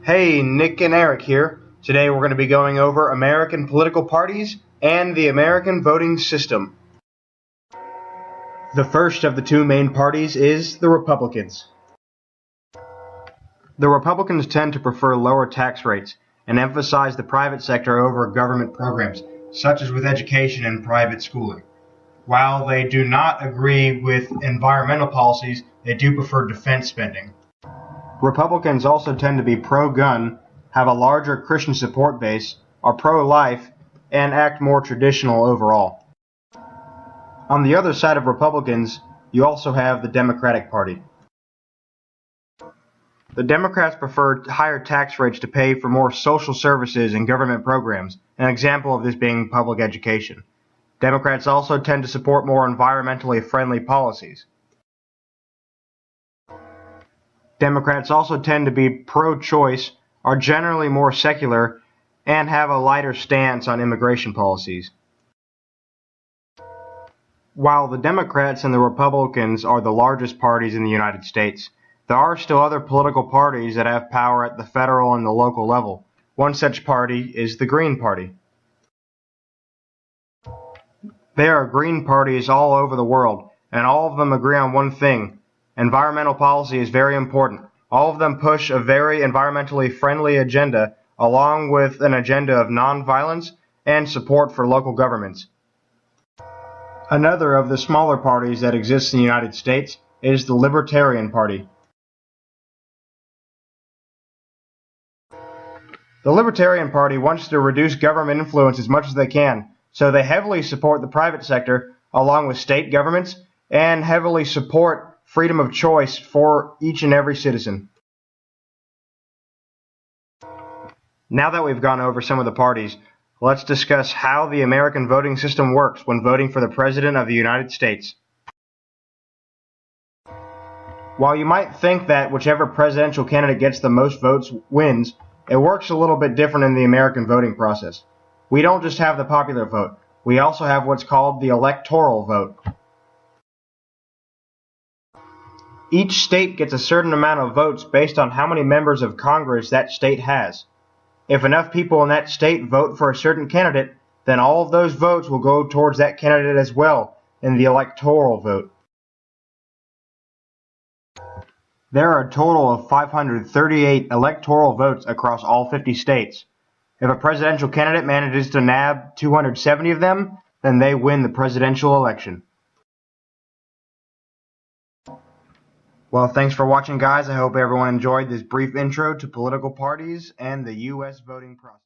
Hey, Nick and Eric here. Today we're going to be going over American political parties and the American voting system. The first of the two main parties is the Republicans. The Republicans tend to prefer lower tax rates and emphasize the private sector over government programs, such as with education and private schooling. While they do not agree with environmental policies, they do prefer defense spending. Republicans also tend to be pro-gun, have a larger Christian support base, are pro-life, and act more traditional overall. On the other side of Republicans, you also have the Democratic Party. The Democrats prefer higher tax rates to pay for more social services and government programs, an example of this being public education. Democrats also tend to support more environmentally friendly policies. Democrats also tend to be pro-choice, are generally more secular, and have a lighter stance on immigration policies. While the Democrats and the Republicans are the largest parties in the United States, there are still other political parties that have power at the federal and the local level. One such party is the Green Party. There are Green parties all over the world, and all of them agree on one thing. Environmental policy is very important. All of them push a very environmentally friendly agenda, along with an agenda of nonviolence and support for local governments. Another of the smaller parties that exists in the United States is the Libertarian Party. The Libertarian Party wants to reduce government influence as much as they can, so they heavily support the private sector, along with state governments, and heavily support freedom of choice for each and every citizen. Now that we've gone over some of the parties, let's discuss how the American voting system works when voting for the President of the United States. While you might think that whichever presidential candidate gets the most votes wins, it works a little bit different in the American voting process. We don't just have the popular vote, we also have what's called the electoral vote. Each state gets a certain amount of votes based on how many members of Congress that state has. If enough people in that state vote for a certain candidate, then all of those votes will go towards that candidate as well in the electoral vote. There are a total of 538 electoral votes across all 50 states. If a presidential candidate manages to nab 270 of them, then they win the presidential election. Well, thanks for watching, guys. I hope everyone enjoyed this brief intro to political parties and the U.S. voting process.